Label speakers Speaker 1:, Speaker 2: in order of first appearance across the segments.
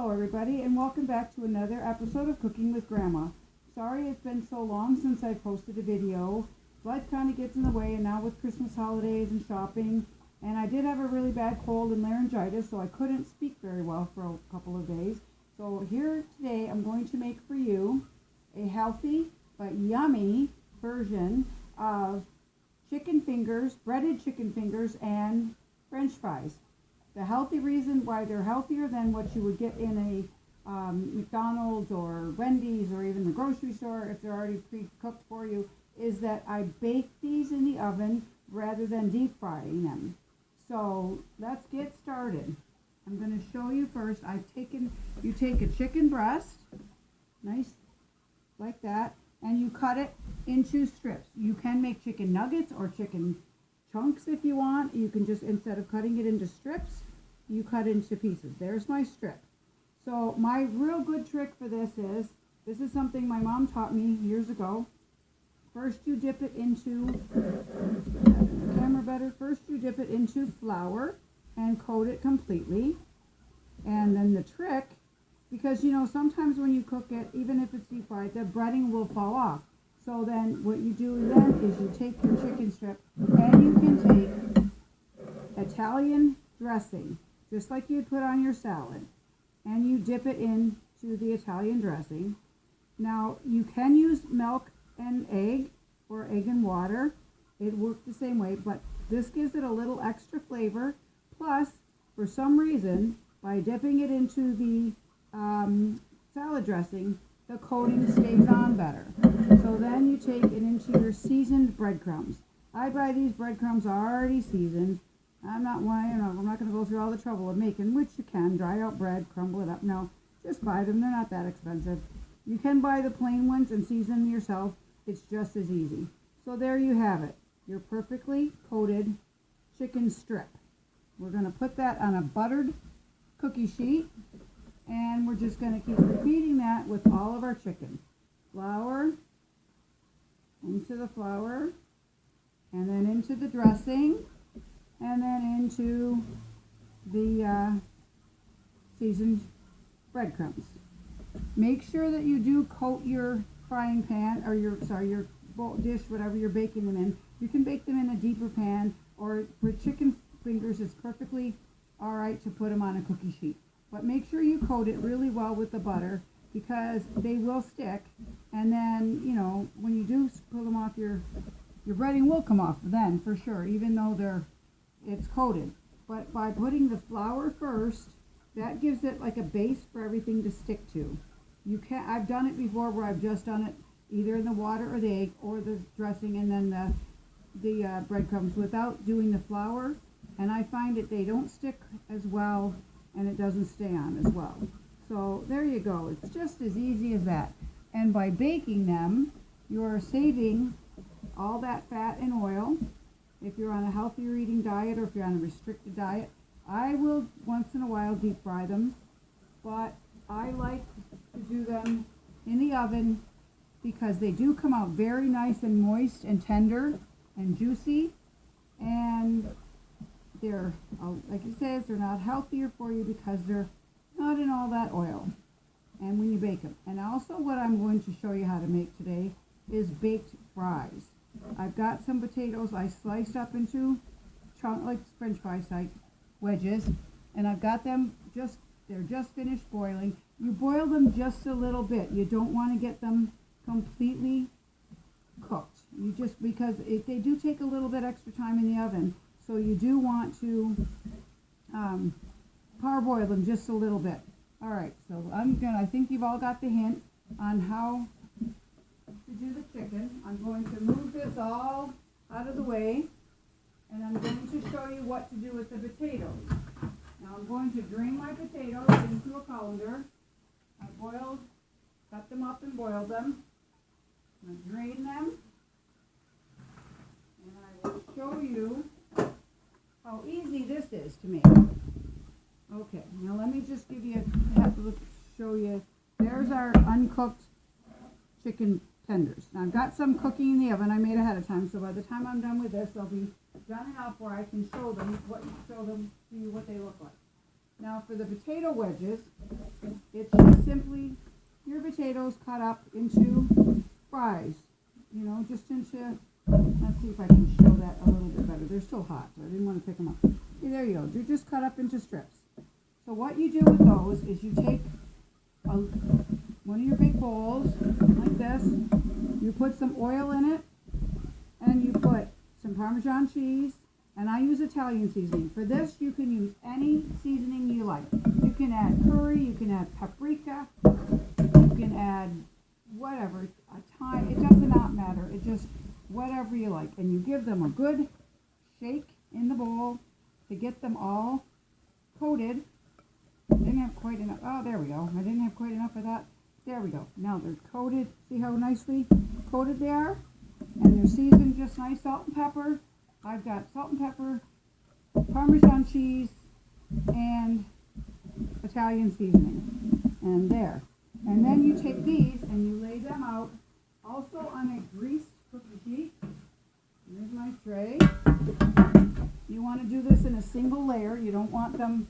Speaker 1: Hello everybody, and welcome back to another episode of Cooking with Grandma. Sorry it's been so long since I posted a video. Life kind of gets in the way, and now with Christmas holidays and shopping, and I did have a really bad cold and laryngitis, so I couldn't speak very well for a couple of days. So here today I'm going to make for you a healthy but yummy version of chicken fingers, breaded chicken fingers, and French fries. The healthy reason why they're healthier than what you would get in a McDonald's or Wendy's or even the grocery store if they're already pre-cooked for you is that I bake these in the oven rather than deep frying them. So let's get started. I'm going to show you first. You take a chicken breast, nice like that, and you cut it into strips. You can make chicken nuggets or chicken chunks if you want. You can just, instead of cutting it into strips, you cut into pieces. There's my strip. So my real good trick for this is something my mom taught me years ago. First you dip it into, let's get that in the camera better. First you dip it into flour and coat it completely. And then the trick, because you know sometimes when you cook it, even if it's deep fried, the breading will fall off. So then what you do then is you take your chicken strip and you can take Italian dressing, just like you'd put on your salad, and you dip it into the Italian dressing. Now you can use milk and egg or egg and water. It works the same way, but this gives it a little extra flavor. Plus, for some reason, by dipping it into the salad dressing, the coating stays on better. So then you take it into your seasoned breadcrumbs. I buy these breadcrumbs already seasoned. I'm not going to go through all the trouble of making, which you can, dry out bread, crumble it up. No, just buy them. They're not that expensive. You can buy the plain ones and season them yourself. It's just as easy. So there you have it, your perfectly coated chicken strip. We're going to put that on a buttered cookie sheet, and we're just going to keep repeating that with all of our chicken. Flour, into the flour, and then into the dressing, and then into the seasoned breadcrumbs. Make sure that you do coat your frying pan, or your bowl dish, whatever you're baking them in. You can bake them in a deeper pan, or for chicken fingers it's perfectly alright to put them on a cookie sheet. But make sure you coat it really well with the butter, because they will stick, and then, you know, when you do pull them off, your breading will come off then, for sure, even though it's coated. But by putting the flour first, that gives it like a base for everything to stick to. I've done it before where I've just done it either in the water or the egg or the dressing and then the breadcrumbs without doing the flour, and I find that they don't stick as well and it doesn't stay on as well. So there you go. It's just as easy as that. And by baking them, you're saving all that fat and oil. If you're on a healthier eating diet or if you're on a restricted diet, I will once in a while deep fry them, but I like to do them in the oven because they do come out very nice and moist and tender and juicy, and they're, like it says, they're not healthier for you because they're not in all that oil and when you bake them. And also what I'm going to show you how to make today is baked fries. I've got some potatoes I sliced up into chunks, like French fries type wedges, and I've got them they're just finished boiling. You boil them just a little bit. You don't want to get them completely cooked. Because they do take a little bit extra time in the oven, so you do want to parboil them just a little bit. All right, so I think you've all got the hint on how to do the chicken. I'm going to move this all out of the way, and I'm going to show you what to do with the potatoes. Now I'm going to drain my potatoes into a colander. I cut them up and boiled them. I'm going to drain them, and I will show you how easy this is to make. Okay, now let me just show you. There's our uncooked chicken tenders. Now I've got some cooking in the oven I made ahead of time, so by the time I'm done with this, they'll be done enough where I can show them to you what they look like. Now for the potato wedges, it's just simply your potatoes cut up into fries. You know, just into, let's see if I can show that a little bit better. They're still hot, so I didn't want to pick them up. Okay, there you go. They're just cut up into strips. So what you do with those is you take one of your big bowls, like this. You put some oil in it, and you put some Parmesan cheese, and I use Italian seasoning. For this, you can use any seasoning you like. You can add curry, you can add paprika, you can add whatever, a thyme. It does not matter. It just whatever you like. And you give them a good shake in the bowl to get them all coated. Didn't have quite enough. Oh, there we go. I didn't have quite enough of that. There we go. Now they're coated. See how nicely coated they are? And they're seasoned just nice. Salt and pepper. I've got salt and pepper, Parmesan cheese, and Italian seasoning. And there. And then you take these and you lay them out also on a greased cookie sheet. Here's my tray. You want to do this in a single layer. You don't want them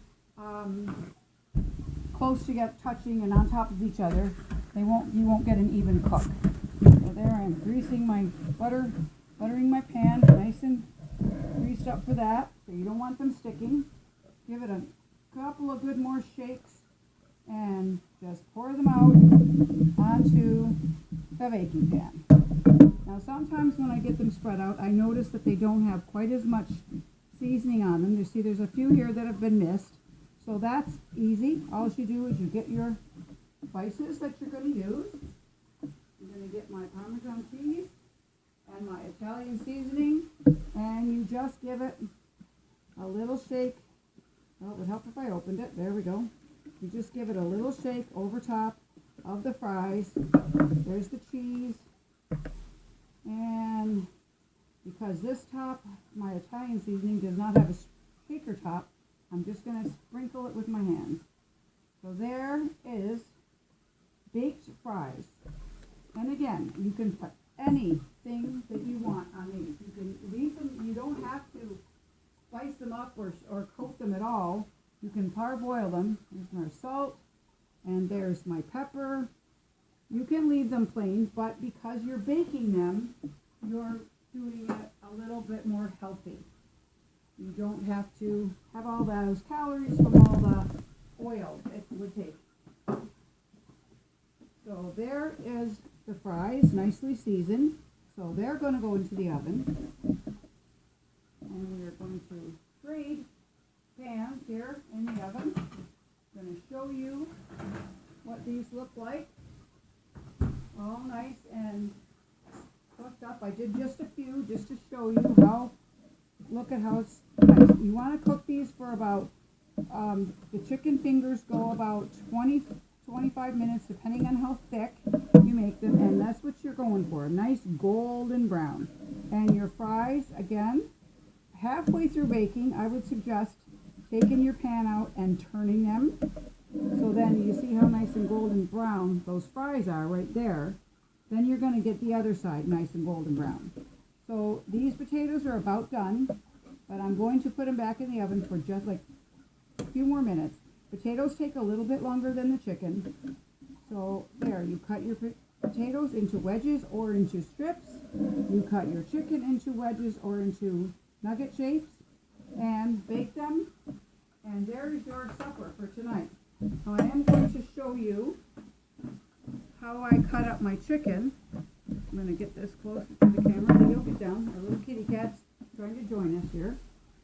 Speaker 1: close to get touching and on top of each other. You won't get an even cook. So there I am greasing my buttering my pan, nice and greased up for that. So you don't want them sticking. Give it a couple of good more shakes and just pour them out onto the baking pan. Now sometimes when I get them spread out, I notice that they don't have quite as much seasoning on them. You see there's a few here that have been missed. So that's easy. All you do is you get your spices that you're going to use. I'm going to get my Parmesan cheese and my Italian seasoning, and you just give it a little shake. Well, it would help if I opened it. There we go. You just give it a little shake over top of the fries. There's the cheese. And because this top, my Italian seasoning, does not have a shaker top, I'm just going to sprinkle it with my hands. So there is baked fries. And again, you can put anything that you want on these. You can leave them, you don't have to spice them up or coat them at all. You can parboil them. There's my salt, and there's my pepper. You can leave them plain, but because you're baking them, you're doing it a little bit more healthy. You don't have to have all those calories from all the oil it would take. So there is the fries, nicely seasoned. So they're going to go into the oven. And we're going to trade pans here in the oven. I'm going to show you what these look like. All nice and cooked up. I did just a few just to show you how, look at how it's nice. You want to cook these for about, the chicken fingers go about 20-25 minutes depending on how thick you make them, and that's what you're going for, a nice golden brown. And your fries, again, halfway through baking, I would suggest taking your pan out and turning them. So then you see how nice and golden brown those fries are right there. Then you're going to get the other side nice and golden brown. So these potatoes are about done, but I'm going to put them back in the oven for just like a few more minutes. Potatoes take a little bit longer than the chicken. So there, you cut your potatoes into wedges or into strips. You cut your chicken into wedges or into nugget shapes and bake them. And there is your supper for tonight. So I am going to show you how I cut up my chicken. I'm going to get this closer to the camera. You'll get down. Our little kitty cat's trying to join us here.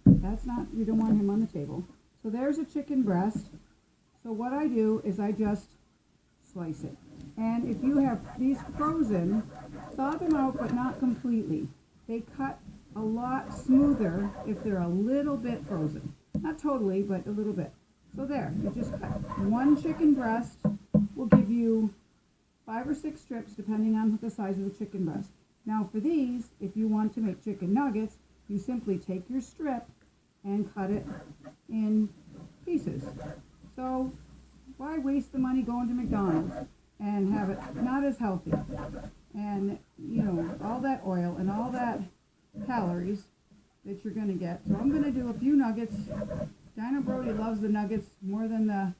Speaker 1: That's not, you don't want him on the table. So there's a chicken breast. So what I do is I just slice it. And if you have these frozen, thaw them out but not completely. They cut a lot smoother if they're a little bit frozen. Not totally, but a little bit. So there, you just cut. One chicken breast will give you 5 or 6 strips depending on the size of the chicken breast. Now for these, if you want to make chicken nuggets, you simply take your strip and cut it in pieces. So why waste the money going to McDonald's and have it not as healthy? And, you know, all that oil and all that calories that you're going to get. So I'm going to do a few nuggets. Dinah Brody loves the nuggets more than the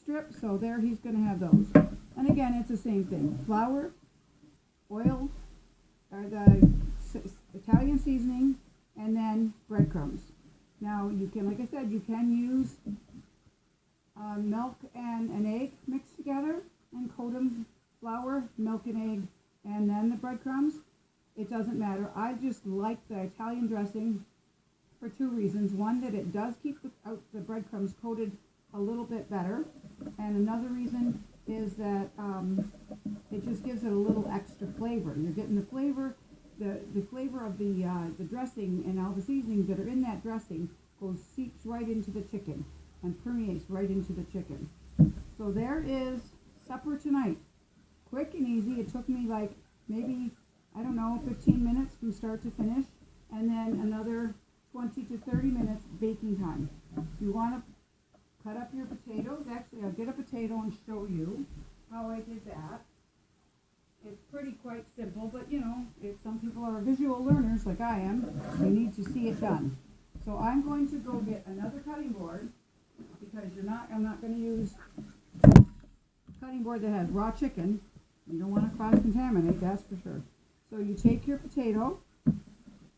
Speaker 1: strips. strips, so there he's going to have those. And again, it's the same thing. Flour, oil, or the Italian seasoning, and then breadcrumbs. Now you can, like I said, you can use milk and an egg mixed together and coat them flour, milk and egg, and then the breadcrumbs. It doesn't matter. I just like the Italian dressing for two reasons. One, that it does keep the breadcrumbs coated a little bit better, and another reason is that it just gives it a little extra flavor. You're getting the flavor, the flavor of the dressing, and all the seasonings that are in that dressing seeps right into the chicken and permeates right into the chicken. So there is supper tonight. Quick and easy. It took me like maybe, I don't know, 15 minutes from start to finish, and then another 20 to 30 minutes baking time. You want to cut up your potatoes. Actually, I'll get a potato and show you how I did that. It's pretty quite simple, but you know, if some people are visual learners like I am, you need to see it done. So I'm going to go get another cutting board, because I'm not going to use a cutting board that has raw chicken. You don't want to cross-contaminate, that's for sure. So you take your potato,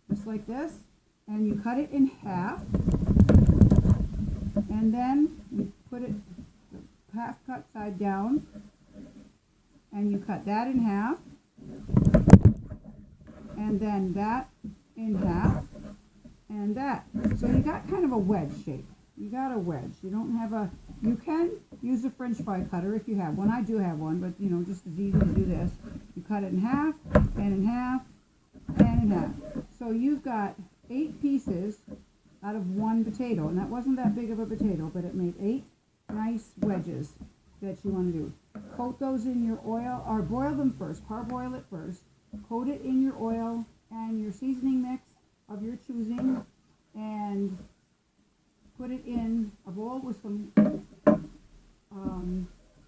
Speaker 1: just like this, and you cut it in half, and then you put it half cut side down, and you cut that in half, and then that in half, and that. So you got kind of a wedge shape. You got a wedge. You don't have a, you can use a French fry cutter if you have one. I do have one, but you know, just as easy to do this. You cut it in half, and in half, and in half. So you've got 8 pieces out of one potato, and that wasn't that big of a potato, but it made 8 nice wedges that you want to do. Coat those in your oil, or boil them first, parboil it first. Coat it in your oil and your seasoning mix of your choosing, and put it in a bowl with some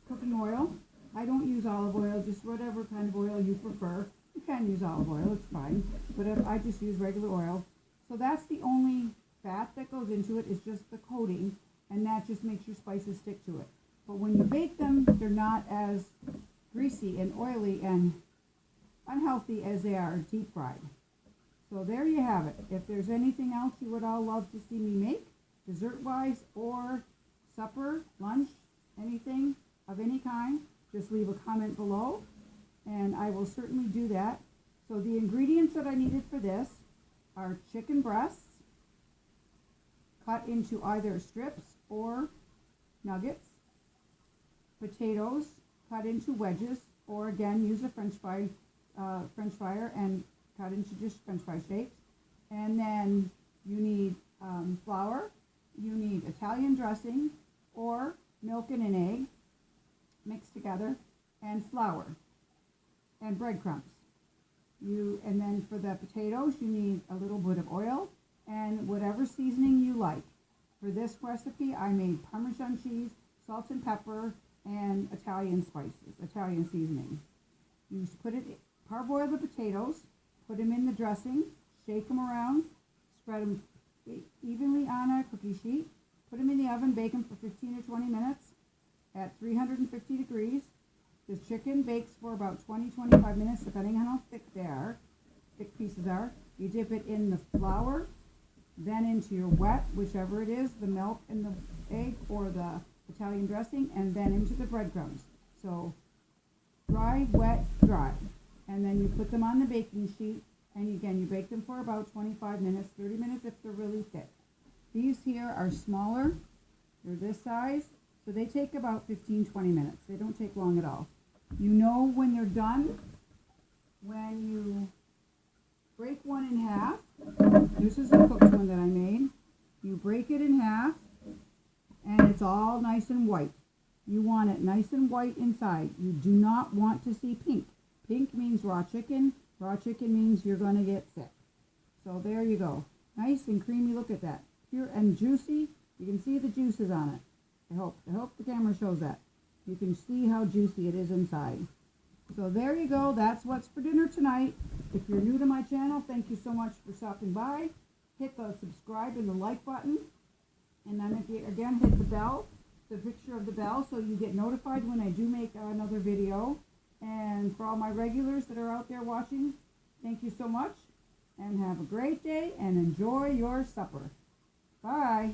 Speaker 1: cooking oil. I don't use olive oil, just whatever kind of oil you prefer. You can use olive oil, it's fine, but I just use regular oil. So that's the only fat that goes into it, is just the coating, and that just makes your spices stick to it. But when you bake them, they're not as greasy and oily and unhealthy as they are deep fried. So there you have it. If there's anything else you would all love to see me make, dessert-wise or supper, lunch, anything of any kind, just leave a comment below, and I will certainly do that. So the ingredients that I needed for this are chicken breasts, cut into either strips or nuggets, potatoes cut into wedges, or again, use a French fryer and cut into just French fry shapes. And then you need flour, you need Italian dressing, or milk and an egg mixed together, and flour and breadcrumbs. And then for the potatoes, you need a little bit of oil and whatever seasoning you like. For this recipe, I made Parmesan cheese, salt and pepper, and Italian spices, Italian seasoning. You put it, parboil the potatoes, put them in the dressing, shake them around, spread them evenly on a cookie sheet, put them in the oven, bake them for 15 or 20 minutes at 350 degrees. The chicken bakes for about 20-25 minutes, depending on how thick pieces are. You dip it in the flour, then into your wet, whichever it is, the milk and the egg or the Italian dressing, and then into the breadcrumbs. So dry, wet, dry. And then you put them on the baking sheet, and again, you bake them for about 25 minutes, 30 minutes if they're really thick. These here are smaller. They're this size, so they take about 15-20 minutes. They don't take long at all. You know when they're done when you break one in half. This is a cooked one that I made. You break it in half, and it's all nice and white. You want it nice and white inside. You do not want to see pink. Pink means raw chicken. Raw chicken means you're going to get sick. So there you go. Nice and creamy. Look at that. Pure and juicy. You can see the juices on it. I hope the camera shows that. You can see how juicy it is inside. So there you go. That's what's for dinner tonight. If you're new to my channel, thank you so much for stopping by. Hit the subscribe and the like button. And then if you, again, hit the bell the picture of the bell so you get notified when I do make another video. And for all my regulars that are out there watching, thank you so much, and have a great day and enjoy your supper. Bye.